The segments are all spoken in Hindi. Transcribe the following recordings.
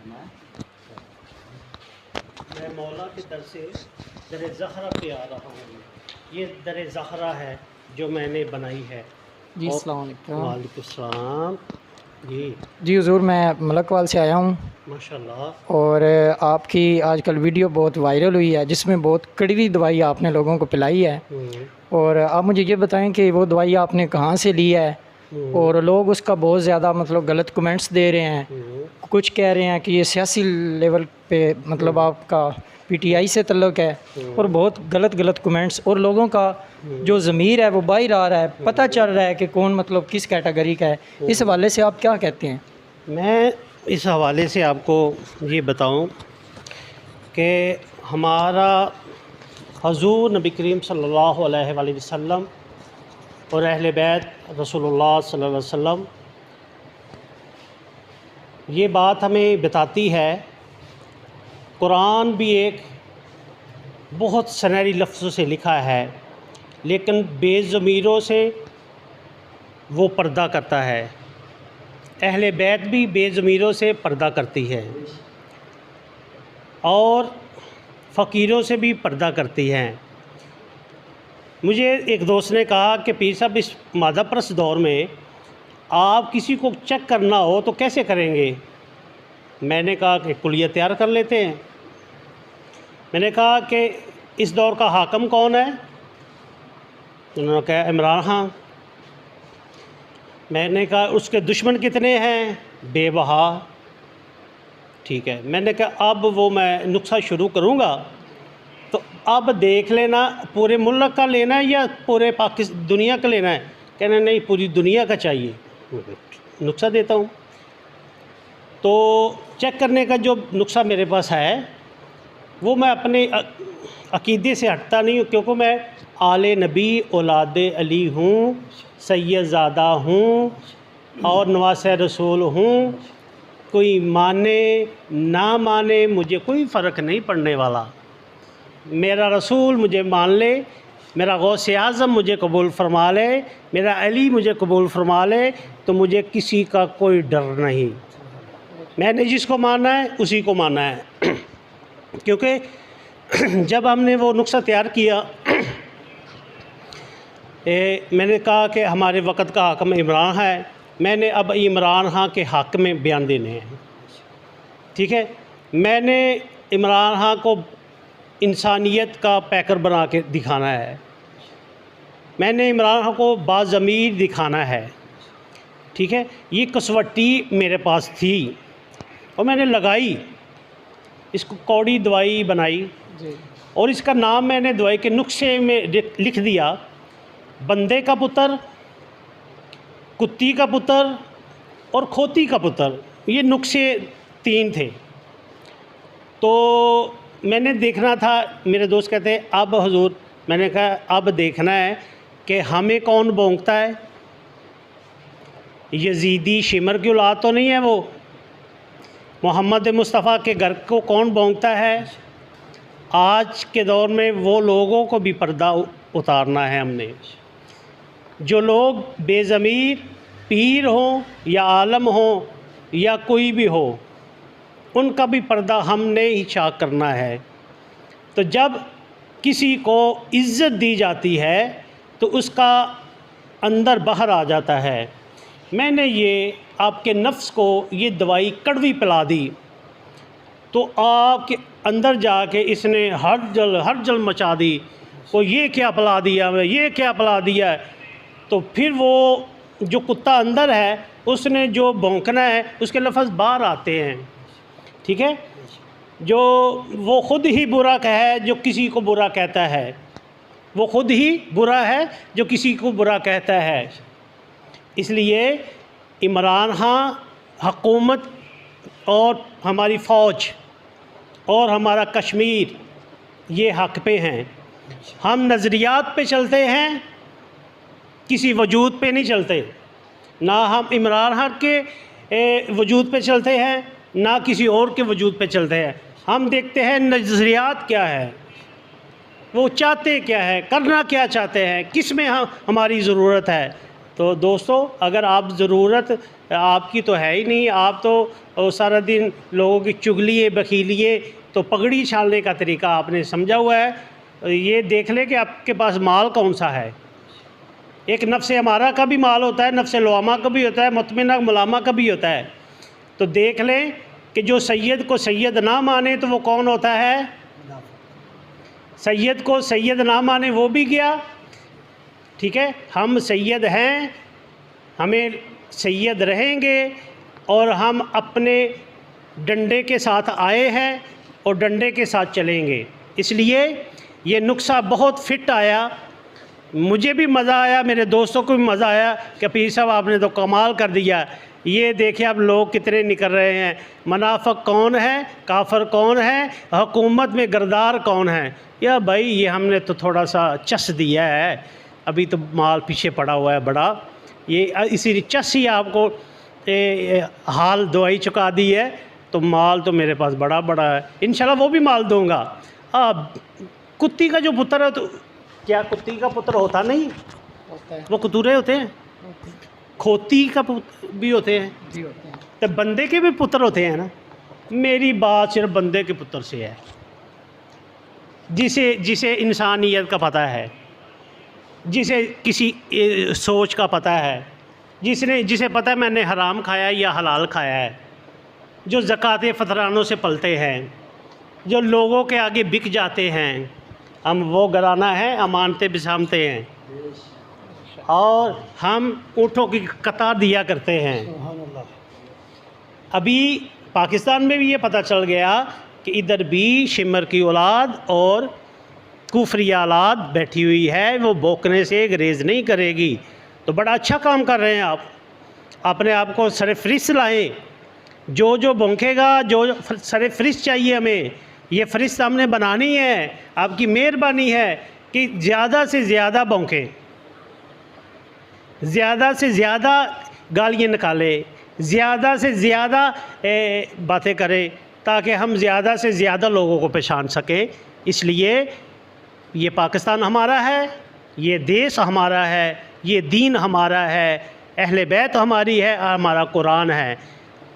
मैं मौला की तरफ से दर ज़हरा पे आ रहा हूँ। ये दर ज़हरा है जो मैंने बनाई है। जी अस्सलाम वालेकुम। वालेकुम सलाम। जी हुज़ूर, मैं मलकवाल से आया हूँ माशाल्लाह। और आपकी आजकल वीडियो बहुत वायरल हुई है जिसमें बहुत कड़वी दवाई आपने लोगों को पिलाई है। और आप मुझे ये बताएं कि वो दवाई आपने कहाँ से ली है? और लोग उसका बहुत ज़्यादा मतलब गलत कमेंट्स दे रहे हैं। कुछ कह रहे हैं कि ये सियासी लेवल पे मतलब आपका पीटीआई से तल्लुक़ है और बहुत गलत कमेंट्स और लोगों का जो ज़मीर है वो बाहर आ रहा है, पता चल रहा है कि कौन मतलब किस कैटेगरी का है। इस हवाले से आप क्या कहते हैं? मैं इस हवाले से आपको ये बताऊं कि हमारा हज़ूर नबी करीम सल्लल्लाहु अलैहि वसल्लम और अहले बैत रसूलुल्लाह सल्लल्लाहु अलैहि वसल्लम ये बात हमें बताती है। कुरान भी एक बहुत सुनहरी लफ्ज़ों से लिखा है, लेकिन बेज़मीरों से वो पर्दा करता है। अहले बैत भी बेज़मीरों से पर्दा करती है और फ़कीरों से भी पर्दा करती हैं। मुझे एक दोस्त ने कहा कि पीर साहब, इस मादा परस्त दौर में आप किसी को चेक करना हो तो कैसे करेंगे? मैंने कहा कि कुलिया तैयार कर लेते हैं। मैंने कहा कि इस दौर का हाकम कौन है? उन्होंने कहा इमरान खान। मैंने कहा उसके दुश्मन कितने हैं? बेबहा। ठीक है। मैंने कहा अब वो मैं नुस्खा शुरू करूँगा तो अब देख लेना पूरे मुल्क का लेना है या पूरे पाकिस्तान दुनिया का लेना है? कहना नहीं, पूरी दुनिया का चाहिए। नुस्खा देता हूँ। तो चेक करने का जो नुस्खा मेरे पास है वो मैं अपने अक़ीदे से हटता नहीं हूँ, क्योंकि मैं आले नबी औलाद अली हूँ, सैयदज़ादा हूँ और नवासे रसूल हूँ। कोई माने ना माने मुझे कोई फ़र्क नहीं पड़ने वाला। मेरा रसूल मुझे मान ले, मेरा गौसे आज़म मुझे कबूल फरमा ले, मेरा अली मुझे कबूल फरमा ले, तो मुझे किसी का कोई डर नहीं। मैंने जिसको माना है उसी को माना है। क्योंकि जब हमने वो नुस्खा तैयार किया मैंने कहा कि हमारे वक़्त का हाकम इमरान है। मैंने अब इमरान खां के हक़ में बयान देने हैं। ठीक है। मैंने इमरान खां को इंसानियत का पैकर बना के दिखाना है। मैंने इमरान खां को बाज़मीर दिखाना है। ठीक है। ये कसवट्टी मेरे पास थी और मैंने लगाई, इसको कौड़ी दवाई बनाई और इसका नाम मैंने दवाई के नुस्खे में लिख दिया, बंदे का पुत्र, कुत्ती का पुत्र और खोती का पुत्र। ये नुस्खे 3 थे। तो मैंने देखना था। मेरे दोस्त कहते हैं अब हुजूर, मैंने कहा अब देखना है कि हमें कौन भौंकता है। यजीदी शिमर की औलाद तो नहीं है वो? मोहम्मद मुस्तफ़ा के घर को कौन भौंकता है? आज के दौर में वो लोगों को भी पर्दा उतारना है हमने। जो लोग बेज़मीर पीर हों या आलम हों या कोई भी हो, उनका भी पर्दा हमने ही चाक करना है। तो जब किसी को इज़्ज़त दी जाती है तो उसका अंदर बाहर आ जाता है। मैंने ये आपके नफ्स को ये दवाई कड़वी पिला दी तो आपके अंदर जाके इसने हर जल मचा दी। वो ये क्या पिला दिया, ये क्या पिला दिया। तो फिर वो जो कुत्ता अंदर है उसने जो भौंकना है उसके लफ्ज़ बाहर आते हैं। ठीक है। जो वो ख़ुद ही बुरा है जो किसी को बुरा कहता है, वो ख़ुद ही बुरा है जो किसी को बुरा कहता है। इसलिए इमरान खां हुकूमत और हमारी फ़ौज और हमारा कश्मीर ये हक़ पे हैं। हम नज़रियात पे चलते हैं, किसी वजूद पे नहीं चलते। ना हम इमरान खां के वजूद पे चलते हैं, ना किसी और के वजूद पे चलते हैं। हम देखते हैं नज़रियात क्या है, वो चाहते क्या है, करना क्या चाहते हैं, किस में हमारी ज़रूरत है। तो दोस्तों, अगर आप ज़रूरत आपकी तो है ही नहीं। आप तो सारा दिन लोगों की चुगलिए बखीलिए, तो पगड़ी छालने का तरीका आपने समझा हुआ है। ये देख ले कि आपके पास माल कौन सा है। एक नफ्स अमारा का भी माल होता है, नफ्स लवामा का भी होता है, मुतमिना मुलामा का भी होता है। तो देख लें कि जो सैयद को सैयद ना माने तो वो कौन होता है। सैयद को सैयद ना माने वो भी गया। ठीक है, हम सैयद हैं, हमें सैयद रहेंगे, और हम अपने डंडे के साथ आए हैं और डंडे के साथ चलेंगे। इसलिए ये नुस्खा बहुत फिट आया, मुझे भी मज़ा आया, मेरे दोस्तों को भी मज़ा आया कि पीर साहब आपने तो कमाल कर दिया। ये देखिए अब लोग कितने निकल रहे हैं, मुनाफिक कौन है, काफर कौन है, हुकूमत में गरदार कौन है। या भाई ये हमने तो थोड़ा सा चस दिया है, अभी तो माल पीछे पड़ा हुआ है बड़ा। ये इसी चस ही आपको हाल दवाई चुका दी है, तो माल तो मेरे पास बड़ा बड़ा है, इंशाल्लाह वो भी माल दूंगा। अब कुत्ती का जो पुत्र है, तो क्या कुत्ती का पुत्र होता नहीं होता है, वो कतूरे होते हैं, खोती का पुत्र भी होते हैं, जी होते हैं। तो बंदे के भी पुत्र होते हैं ना। मेरी बात सिर्फ बंदे के पुत्र से है, जिसे इंसानियत का पता है, जिसे किसी सोच का पता है, जिसे पता है मैंने हराम खाया या हलाल खाया है, जो ज़कात फतरानों से पलते हैं, जो लोगों के आगे बिक जाते हैं। हम वो घराना है, अमानते बिसामते हैं, और हम ऊँटों की कतार दिया करते हैं। अभी पाकिस्तान में भी ये पता चल गया कि इधर भी शिमर की औलाद और कुफरी औलाद बैठी हुई है, वो भौंकने से गुरेज नहीं करेगी। तो बड़ा अच्छा काम कर रहे हैं आप, अपने आप को सरे फरिश्त लाएँ। जो भौंकेगा, जो सरे फरिश्त चाहिए हमें, ये फरिश्त हमने बनानी है। आपकी मेहरबानी है कि ज़्यादा से ज़्यादा भौंकें, ज़्यादा से ज़्यादा गालियाँ निकाले, ज़्यादा से ज़्यादा बातें करें, ताकि हम ज़्यादा से ज़्यादा लोगों को पहचान सकें। इसलिए ये पाकिस्तान हमारा है, ये देश हमारा है, ये दीन हमारा है, अहले बैत हमारी है, हमारा कुरान है।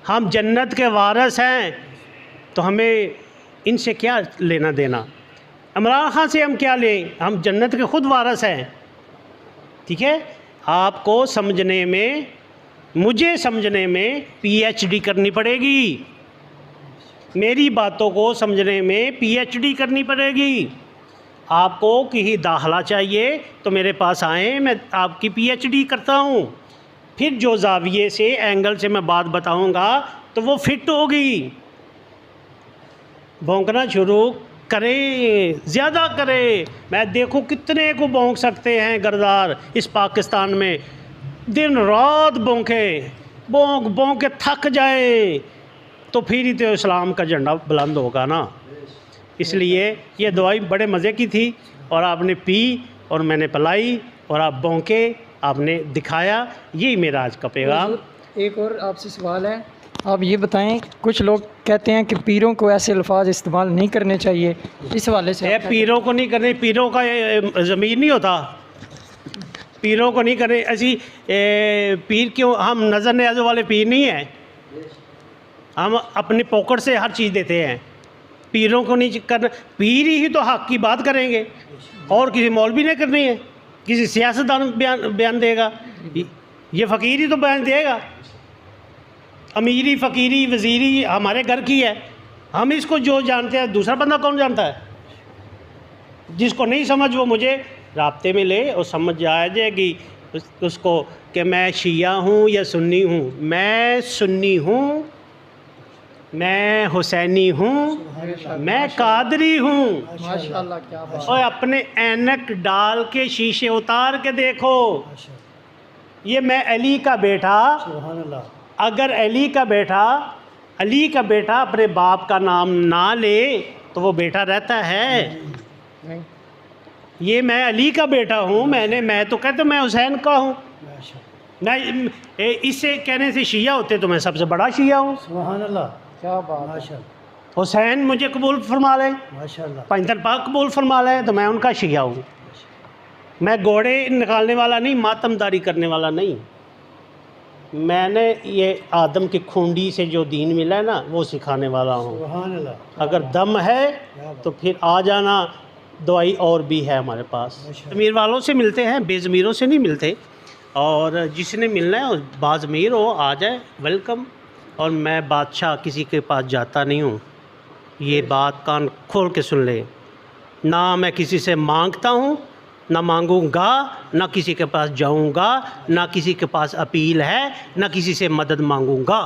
हम जन्नत के वारिस हैं, तो हमें इनसे क्या लेना देना। इमरान खान से हम क्या लें, हम जन्नत के ख़ुद वारिस हैं। ठीक है, आपको समझने में, मुझे समझने में पीएचडी करनी पड़ेगी, मेरी बातों को समझने में पीएचडी करनी पड़ेगी। आपको कहीं दाखला चाहिए तो मेरे पास आएँ, मैं आपकी पीएचडी करता हूँ। फिर जो जाविये से, एंगल से मैं बात बताऊँगा तो वो फिट होगी। भौंकना शुरू करें, ज़्यादा करें। मैं देखो कितने को भौंक सकते हैं गरदार इस पाकिस्तान में, दिन रात भौंक के थक जाए, तो फिर ही तो इस्लाम का झंडा बुलंद होगा ना। इसलिए ये दवाई बड़े मज़े की थी, और आपने पी और मैंने पिलाई, और आप भौंके, आपने दिखाया। यही मेरा आज का पैगाम। एक और आपसे सवाल है, आप ये बताएं, कुछ लोग कहते हैं कि पीरों को ऐसे अल्फाज इस्तेमाल नहीं करने चाहिए, इस हवाले से। पीरों को नहीं करने, पीरों का ज़मीर नहीं होता, पीरों को नहीं करने। ऐसी पीर क्यों, हम नज़र न्याज वाले पीर नहीं हैं, हम अपनी पॉकेट से हर चीज़ देते हैं। पीरों को नहीं करना, पीर ही तो हक़ की बात करेंगे, और किसी मौलवी ने करनी है, किसी सियासतदान बयान देगा, ये फ़कीर ही तो बयान देगा। अमीरी फ़कीरी वज़ीरी हमारे घर की है, हम इसको जो जानते हैं दूसरा बंदा कौन जानता है। जिसको नहीं समझ वो मुझे राब्ते में ले और समझ आ जाएगी उसको कि मैं शिया हूँ या सुन्नी हूँ। मैं सुन्नी हूँ, मैं हुसैनी हूँ, मैं कादरी हूँ। माशाल्लाह, क्या बात। और अपने ऐनक डाल के शीशे उतार के देखो, ये मैं अली का बेटा। अगर अली का बेटा अपने बाप का नाम ना ले तो वो बेटा रहता है। नहीं। ये मैं अली का बेटा हूँ, मैं तो कहता मैं हुसैन का हूँ। नहीं, इससे कहने से शिया होते तो मैं सबसे बड़ा शिया हूँ। सुभान अल्लाह, क्या बात। माशाअल्लाह, हुसैन मुझे कबूल फरमा लें, माशाअल्लाह, पैंतर पाक कबूल फरमा लें, तो मैं उनका शिया हूँ। मैं घोड़े निकालने वाला नहीं, मातमदारी करने वाला नहीं। मैंने ये आदम की खूंडी से जो दीन मिला है ना वो सिखाने वाला हूँ। सुभान अल्लाह। अगर दम है तो फिर आ जाना, दवाई और भी है हमारे पास। अमीर वालों से मिलते हैं, बेज़मीरों से नहीं मिलते। और जिसने मिलना है बाज़मीर हो आ जाए, वेलकम। और मैं बादशाह किसी के पास जाता नहीं हूँ, ये बात कान खोल के सुन ले। ना मैं किसी से मांगता हूँ, ना मांगूंगा, ना किसी के पास जाऊंगा, ना किसी के पास अपील है, ना किसी से मदद मांगूंगा।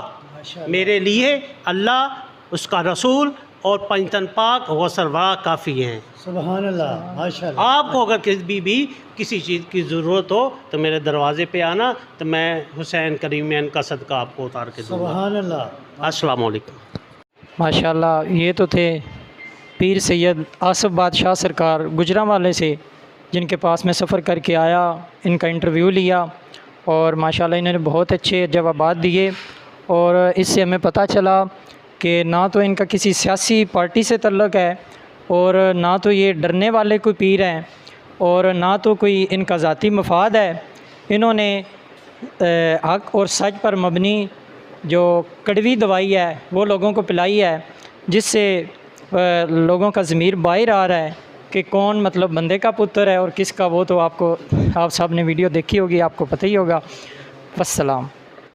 मेरे लिए अल्लाह, उसका रसूल और पंचतन पाक व सरवरा काफ़ी हैं। सुभान अल्लाह, माशाअल्लाह। आपको अगर भी किसी चीज़ की ज़रूरत हो तो मेरे दरवाज़े पे आना, तो मैं हुसैन करीमैन का सदका आपको उतार के दूँगा। सुभान अल्लाह। अस्सलाम वालेकुम। माशाल्लाह, ये तो थे पीर सैयद आसिफ बादशाह सरकार गुजरांवाले से, जिनके पास मैं सफ़र करके आया, इनका इंटरव्यू लिया और माशाल्लाह इन्होंने बहुत अच्छे जवाबात दिए। और इससे हमें पता चला कि ना तो इनका किसी सियासी पार्टी से तल्लुक़ है, और ना तो ये डरने वाले कोई पीर हैं, और ना तो कोई इनका ज़ाती मफाद है। इन्होंने हक़ और सच पर मबनी जो कड़वी दवाई है वो लोगों को पिलाई है, जिससे लोगों का ज़मीर बाहर आ रहा है कि कौन मतलब बंदे का पुत्र है और किसका। वो तो आप सब ने वीडियो देखी होगी, आपको पता ही होगा। वस्सलाम।